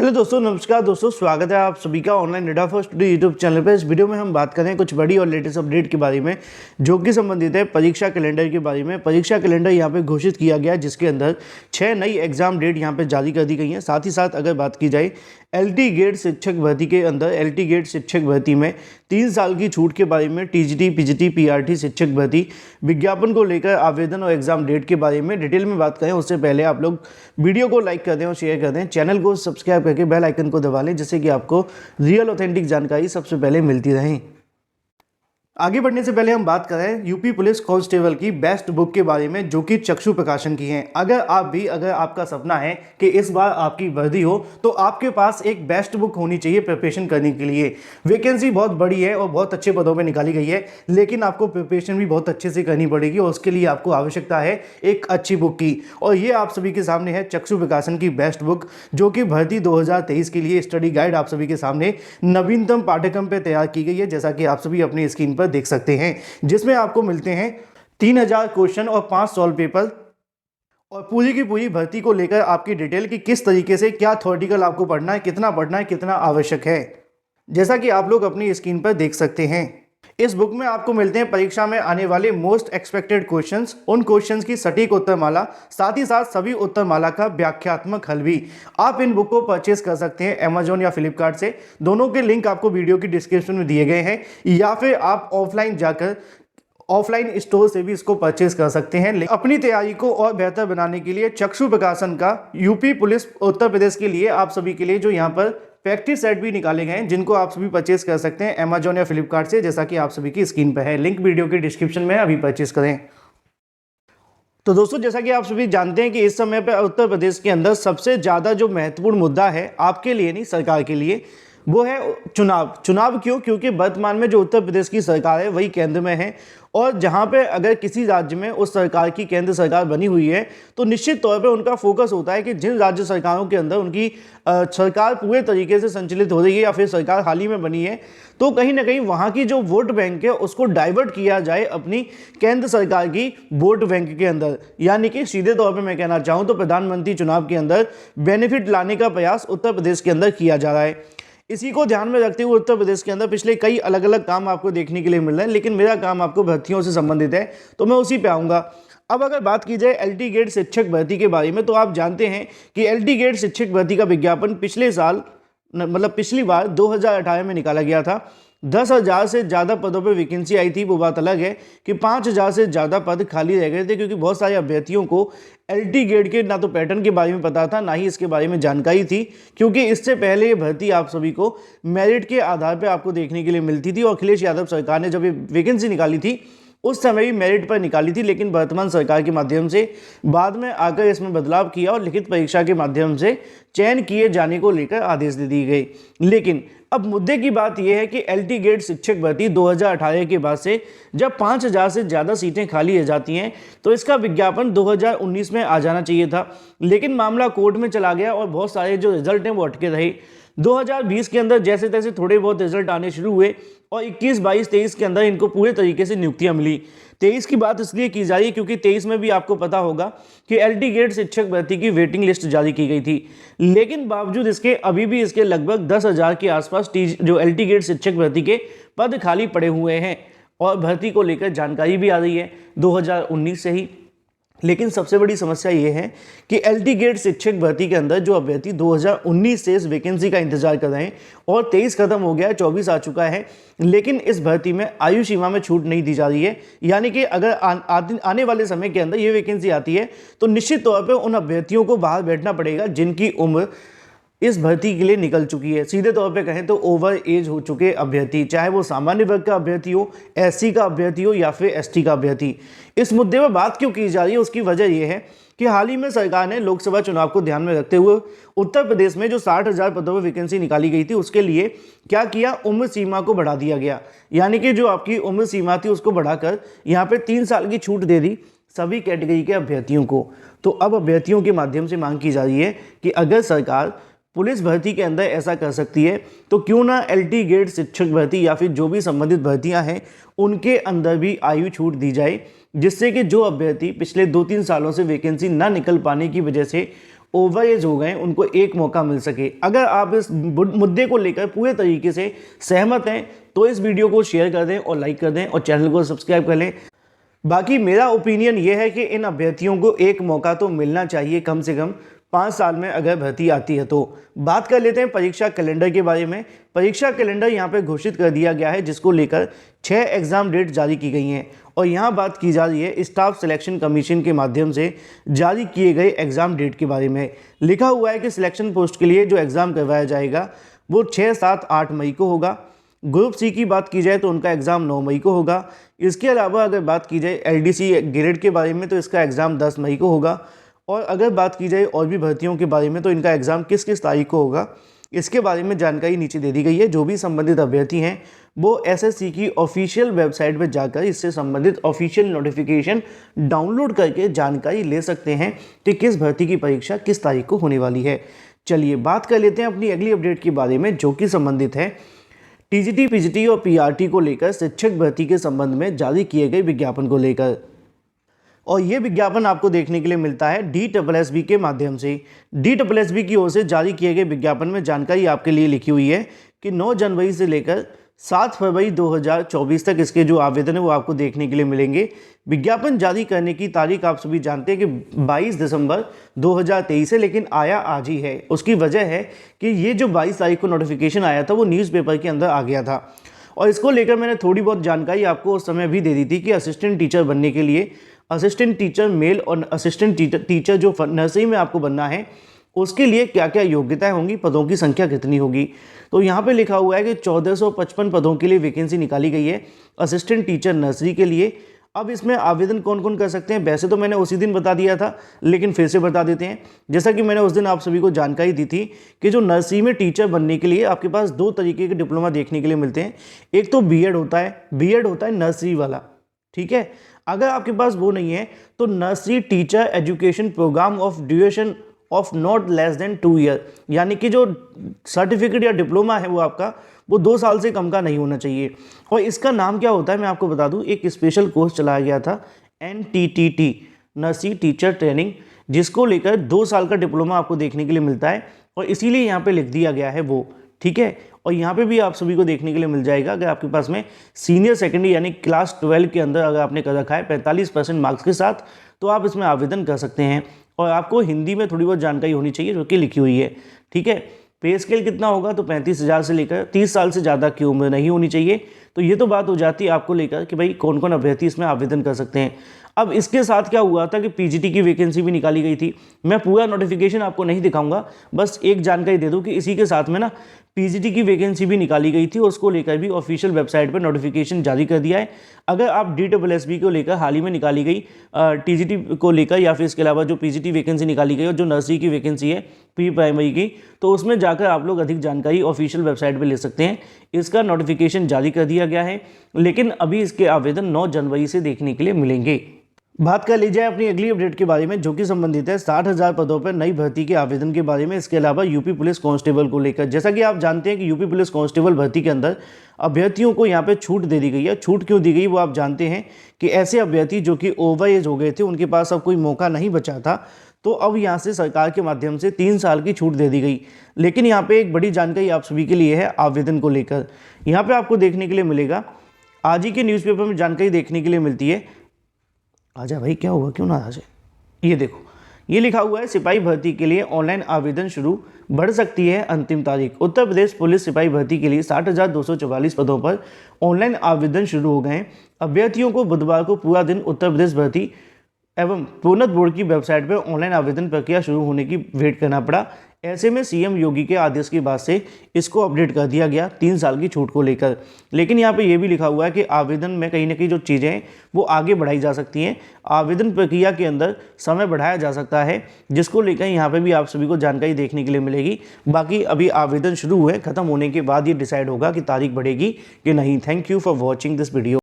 Hello दोस्तों, नमस्कार दोस्तों, स्वागत है आप सभी का online data for study YouTube channel पर। इस वीडियो में हम बात करें कुछ बड़ी और लेटेस्ट अपडेट के बारे में जो कि संबंधित है परीक्षा कैलेंडर के बारे में। परीक्षा कैलेंडर यहाँ पे घोषित किया गया जिसके अंदर 6 नई एग्जाम डेट यहाँ पे जारी कर दी गई हैं। साथ ही साथ अगर बात की जाए एलटी गेट शिक्षक भर्ती के अंदर, एलटी गेट शिक्षक भर्ती में 3 साल की छूट के बारे में, टीजीटी पीजीटी पीआरटी शिक्षक भर्ती विज्ञापन को लेकर आवेदन और एग्जाम डेट के बारे में डिटेल में बात करें उससे पहले आप लोग वीडियो को लाइक कर दें और शेयर कर दें, चैनल को सब्सक्राइब करके बेल आइकन को दबा लें जिससे कि आपको रियल ऑथेंटिक जानकारी सबसे पहले मिलती रहे। आगे बढ़ने से पहले हम बात करें यूपी पुलिस कांस्टेबल की बेस्ट बुक के बारे में जो कि चक्षु प्रकाशन की है। अगर आपका सपना है कि इस बार आपकी वर्दी हो तो आपके पास एक बेस्ट बुक होनी चाहिए प्रिपरेशन करने के लिए। वैकेंसी बहुत बड़ी है और बहुत अच्छे पदों पे निकाली गई है, लेकिन आपको प्रिपरेशन भी बहुत अच्छे से करनी पड़ेगी और उसके लिए आपको आवश्यकता है एक अच्छी बुक की। और ये आप सभी के सामने है चक्षु प्रकाशन की बेस्ट बुक जो कि भर्ती 2023 के लिए स्टडी गाइड आप सभी के सामने नवीनतम पाठ्यक्रम पर तैयार की गई है, जैसा कि आप सभी अपनी स्क्रीन पर देख सकते हैं, जिसमें आपको मिलते हैं 3000 क्वेश्चन और 5 सॉल्व पेपर और पूरी की पूरी भर्ती को लेकर आपकी डिटेल कि किस तरीके से क्या थ्योरेटिकल आपको पढ़ना है, कितना आवश्यक है, जैसा कि आप लोग अपनी स्क्रीन पर देख सकते हैं। इस बुक में आपको मिलते हैं परीक्षा में आने वाले मोस्ट एक्सपेक्टेड क्वेश्चंस, उन क्वेश्चंस की सटीक उत्तरमाला, साथ ही साथ सभी उत्तरमाला का व्याख्यात्मक हल भी। आप इन बुक को परचेज कर सकते हैं अमेजोन या फ्लिपकार्ट से, दोनों के लिंक आपको वीडियो की डिस्क्रिप्शन में दिए गए हैं, या फिर आप ऑफलाइन स्टोर से भी इसको परचेज कर सकते हैं। अपनी तैयारी को और बेहतर बनाने के लिए चक्षु प्रकाशन का यूपी पुलिस उत्तर प्रदेश के लिए आप सभी के लिए जो यहाँ पर प्रैक्टिस सेट भी निकाले गए हैं जिनको आप सभी परचेज कर सकते हैं अमेजोन या फ्लिपकार्ट से, जैसा कि आप सभी की स्क्रीन पर है। लिंक वीडियो के डिस्क्रिप्शन में है, अभी परचेज करें। तो दोस्तों, जैसा कि आप सभी जानते हैं कि इस समय पर उत्तर प्रदेश के अंदर सबसे ज़्यादा जो महत्वपूर्ण मुद्दा है आपके लिए नहीं सरकार के लिए, वो है चुनाव। क्यों? क्योंकि वर्तमान में जो उत्तर प्रदेश की सरकार है वही केंद्र में है, और जहां पे अगर किसी राज्य में उस सरकार की केंद्र सरकार बनी हुई है तो निश्चित तौर पे उनका फोकस होता है कि जिन राज्य सरकारों के अंदर उनकी सरकार पूरे तरीके से संचालित हो रही है या फिर सरकार हाल ही में बनी है, तो कहीं ना कहीं वहां की जो वोट बैंक है उसको डाइवर्ट किया जाए अपनी केंद्र सरकार की वोट बैंक के अंदर। यानी कि सीधे तौर पर मैं कहना चाहूँ तो प्रधानमंत्री चुनाव के अंदर बेनिफिट लाने का प्रयास उत्तर प्रदेश के अंदर किया जा रहा है। इसी को ध्यान में रखते हुए उत्तर प्रदेश के अंदर पिछले कई अलग अलग काम आपको देखने के लिए मिल रहे हैं, लेकिन मेरा काम आपको भर्तियों से संबंधित है तो मैं उसी पे आऊँगा। अब अगर बात की जाए एलटी गेट शिक्षक भर्ती के बारे में, तो आप जानते हैं कि एलटी गेट शिक्षक भर्ती का विज्ञापन पिछली बार 2018 में निकाला गया था। 10,000 से ज़्यादा पदों पर वैकेंसी आई थी। वो बात अलग है कि 5,000 से ज़्यादा पद खाली रह गए थे क्योंकि बहुत सारे अभ्यर्थियों को एलटी गेट के ना तो पैटर्न के बारे में पता था, ना ही इसके बारे में जानकारी थी, क्योंकि इससे पहले ये भर्ती आप सभी को मेरिट के आधार पर आपको देखने के लिए मिलती थी। और अखिलेश यादव सरकार ने जब ये वैकेंसी निकाली थी उस समय भी मेरिट पर निकाली थी, लेकिन वर्तमान सरकार के माध्यम से बाद में आकर इसमें बदलाव किया और लिखित परीक्षा के माध्यम से चयन किए जाने को लेकर आदेश दे दिए गए। लेकिन अब मुद्दे की बात यह है कि एलटी गेट शिक्षक भर्ती 2018 के बाद से जब 5,000 से ज़्यादा सीटें खाली रह जाती हैं तो इसका विज्ञापन 2019 में आ जाना चाहिए था, लेकिन मामला कोर्ट में चला गया और बहुत सारे जो रिजल्ट हैं वो अटके रहे। 2020 के अंदर जैसे तैसे थोड़े बहुत रिजल्ट आने शुरू हुए और 21, 22, 23 के अंदर इनको पूरे तरीके से नियुक्तियां मिली। 23 की बात इसलिए की जा रही है क्योंकि 23 में भी आपको पता होगा कि एलटी गेट शिक्षक भर्ती की वेटिंग लिस्ट जारी की गई थी, लेकिन बावजूद इसके अभी भी इसके लगभग 10,000 के आसपास जो एलटी गेट शिक्षक भर्ती के पद खाली पड़े हुए हैं और भर्ती को लेकर जानकारी भी आ रही है 2019 से ही। लेकिन सबसे बड़ी समस्या ये है कि एलटी गेट शिक्षक भर्ती के अंदर जो अभ्यर्थी 2019 से इस वैकेंसी का इंतजार कर रहे हैं और 23 खत्म हो गया है, 24 आ चुका है, लेकिन इस भर्ती में आयु सीमा में छूट नहीं दी जा रही है। यानी कि अगर आने वाले समय के अंदर ये वैकेंसी आती है तो निश्चित तौर पर उन अभ्यर्थियों को बाहर बैठना पड़ेगा जिनकी उम्र इस भर्ती के लिए निकल चुकी है। सीधे तौर पे कहें तो ओवर एज हो चुके अभ्यर्थी, चाहे वो सामान्य वर्ग का अभ्यर्थी हो, एससी का अभ्यर्थी हो या फिर एसटी का अभ्यर्थी। इस मुद्दे पर बात क्यों की जा रही है उसकी वजह यह है कि हाल ही में सरकार ने लोकसभा चुनाव को ध्यान में रखते हुए उत्तर प्रदेश में जो 60,000 पदों पर वैकेंसी निकाली गई थी उसके लिए क्या किया, उम्र सीमा को बढ़ा दिया गया। यानी कि जो आपकी उम्र सीमा थी उसको बढ़ाकर यहाँ पे 3 साल की छूट दे दी सभी कैटेगरी के अभ्यर्थियों को। तो अब अभ्यर्थियों के माध्यम से मांग की जा रही है कि अगर सरकार पुलिस भर्ती के अंदर ऐसा कर सकती है तो क्यों ना एलटी गेट शिक्षक भर्ती या फिर जो भी संबंधित भर्तियां हैं उनके अंदर भी आयु छूट दी जाए, जिससे कि जो अभ्यर्थी पिछले 2-3 सालों से वैकेंसी ना निकल पाने की वजह से ओवर एज हो गए उनको एक मौका मिल सके। अगर आप इस मुद्दे को लेकर पूरे तरीके से सहमत हैं तो इस वीडियो को शेयर कर दें और लाइक कर दें और चैनल को सब्सक्राइब कर लें। बाकी मेरा ओपिनियन ये है कि इन अभ्यर्थियों को एक मौका तो मिलना चाहिए, कम से कम 5 साल में अगर भर्ती आती है तो। बात कर लेते हैं परीक्षा कैलेंडर के बारे में। परीक्षा कैलेंडर यहाँ पे घोषित कर दिया गया है, जिसको लेकर 6 एग्जाम डेट जारी की गई हैं और यहाँ बात की जा रही है स्टाफ सिलेक्शन कमीशन के माध्यम से जारी किए गए एग्जाम डेट के बारे में। लिखा हुआ है कि सिलेक्शन पोस्ट के लिए जो एग्ज़ाम करवाया जाएगा वो 6, 7, 8 मई को होगा। ग्रुप सी की बात की जाए तो उनका एग्ज़ाम 9 मई को होगा। इसके अलावा अगर बात की जाए LDC ग्रेड के बारे में तो इसका एग्ज़ाम 10 मई को होगा। और अगर बात की जाए और भी भर्तियों के बारे में तो इनका एग्ज़ाम किस किस तारीख को होगा, इसके बारे में जानकारी नीचे दे दी गई है। जो भी संबंधित अभ्यर्थी हैं वो SSC की ऑफिशियल वेबसाइट पर जाकर इससे संबंधित ऑफिशियल नोटिफिकेशन डाउनलोड करके जानकारी ले सकते हैं कि किस भर्ती की परीक्षा किस तारीख को होने वाली है। चलिए बात कर लेते हैं अपनी अगली अपडेट के बारे में, जो कि संबंधित है TGT, PGT और PRT को लेकर शिक्षक भर्ती के संबंध में जारी किए गए विज्ञापन को लेकर। और ये विज्ञापन आपको देखने के लिए मिलता है DSSB के माध्यम से। DSSB की ओर से जारी किए गए विज्ञापन में जानकारी आपके लिए लिखी हुई है कि 9 जनवरी से लेकर 7 फरवरी 2024 तक इसके जो आवेदन है वो आपको देखने के लिए मिलेंगे। विज्ञापन जारी करने की तारीख आप सभी जानते हैं कि 22 दिसंबर 2023 है, लेकिन आया आज ही है। उसकी वजह है कि ये जो 22 तारीख को नोटिफिकेशन आया था वो न्यूज़पेपर के अंदर आ गया था और इसको लेकर मैंने थोड़ी बहुत जानकारी आपको उस समय भी दे दी थी कि असिस्टेंट टीचर बनने के लिए असिस्टेंट टीचर मेल और असिस्टेंट टीचर जो नर्सरी में आपको बनना है उसके लिए क्या क्या योग्यताएं होंगी, पदों की संख्या कितनी होगी। तो यहाँ पे लिखा हुआ है कि 1455 पदों के लिए वैकेंसी निकाली गई है असिस्टेंट टीचर नर्सरी के लिए। अब इसमें आवेदन कौन कौन कर सकते हैं, वैसे तो मैंने उसी दिन बता दिया था लेकिन फिर से बता देते हैं। जैसा कि मैंने उस दिन आप सभी को जानकारी दी थी कि जो नर्सरी में टीचर बनने के लिए आपके पास 2 तरीके के डिप्लोमा देखने के लिए मिलते हैं। एक तो बीएड होता है नर्सरी वाला, ठीक है। अगर आपके पास वो नहीं है तो nursery teacher education programme of duration of not less than 2 year, यानी कि जो सर्टिफिकेट या डिप्लोमा है वो आपका वो 2 साल से कम का नहीं होना चाहिए। और इसका नाम क्या होता है मैं आपको बता दूं, एक स्पेशल कोर्स चलाया गया था NTTT नर्सरी टीचर ट्रेनिंग, जिसको लेकर 2 साल का डिप्लोमा आपको देखने के लिए मिलता है और इसीलिए यहाँ पे लिख दिया गया है वो, ठीक है। और यहाँ पे भी आप सभी को देखने के लिए मिल जाएगा अगर आपके पास में सीनियर सेकेंडरी यानी क्लास 12 के अंदर अगर आपने कर रखा है 45% मार्क्स के साथ तो आप इसमें आवेदन कर सकते हैं। और आपको हिंदी में थोड़ी बहुत जानकारी होनी चाहिए जो कि लिखी हुई है, ठीक है। पे स्केल कितना होगा तो 35,000 से लेकर 30 साल से ज़्यादा की उम्र नहीं होनी चाहिए। तो ये तो बात हो जाती है आपको लेकर कि भाई कौन कौन अभ्यर्थी इसमें आवेदन कर सकते हैं। अब इसके साथ क्या हुआ था कि PGT की वैकेंसी भी निकाली गई थी। मैं पूरा नोटिफिकेशन आपको नहीं दिखाऊंगा, बस एक जानकारी दे दूं कि इसी के साथ में ना PGT की वैकेंसी भी निकाली गई थी और उसको लेकर भी ऑफिशियल वेबसाइट पर नोटिफिकेशन जारी कर दिया है। अगर आप DSSB को लेकर हाल ही में निकाली गई TGT को लेकर या फिर इसके अलावा जो PGT वैकेंसी निकाली गई और जो नर्सरी की वैकेंसी है प्री प्राइमरी की, तो उसमें जाकर आप लोग अधिक जानकारी ऑफिशियल वेबसाइट पर ले सकते हैं। इसका नोटिफिकेशन जारी कर दिया गया है, लेकिन अभी इसके आवेदन 9 जनवरी से देखने के लिए मिलेंगे। बात कर ली जाए अपनी अगली अपडेट के बारे में, जो कि संबंधित है 60,000 पदों पर नई भर्ती के आवेदन के बारे में। इसके अलावा यूपी पुलिस कांस्टेबल को लेकर, जैसा कि आप जानते हैं कि यूपी पुलिस कांस्टेबल भर्ती के अंदर अभ्यर्थियों को यहाँ पे छूट दे दी गई है। छूट क्यों दी गई वो आप जानते हैं कि ऐसे अभ्यर्थी जो कि ओवर एज हो गए थे, उनके पास अब कोई मौका नहीं बचा था, तो अब यहाँ से सरकार के माध्यम से 3 साल की छूट दे दी गई। लेकिन यहाँ पे एक बड़ी जानकारी आप सभी के लिए है आवेदन को लेकर। यहाँ पे आपको देखने के लिए मिलेगा, आज ही के न्यूज़पेपर में जानकारी देखने के लिए मिलती है। आजा भाई, क्या हुआ, क्यों ना आ जाए। ये देखो, ये लिखा हुआ है सिपाही भर्ती के लिए ऑनलाइन आवेदन शुरू, बढ़ सकती है अंतिम तारीख। उत्तर प्रदेश पुलिस सिपाही भर्ती के लिए 60,244 पदों पर ऑनलाइन आवेदन शुरू हो गए हैं। अभ्यर्थियों को बुधवार को पूरा दिन उत्तर प्रदेश भर्ती एवं प्रोन्नत बोर्ड की वेबसाइट पर ऑनलाइन आवेदन प्रक्रिया शुरू होने की वेट करना पड़ा। ऐसे में सीएम योगी के आदेश के बाद से इसको अपडेट कर दिया गया 3 साल की छूट को लेकर। लेकिन यहाँ पे ये भी लिखा हुआ है कि आवेदन में कहीं ना कहीं जो चीज़ें हैं वो आगे बढ़ाई जा सकती हैं। आवेदन प्रक्रिया के अंदर समय बढ़ाया जा सकता है, जिसको लेकर यहाँ पे भी आप सभी को जानकारी देखने के लिए मिलेगी। बाकी अभी आवेदन शुरू हुए, खत्म होने के बाद ये डिसाइड होगा कि तारीख बढ़ेगी कि नहीं। Thank you for watching this video.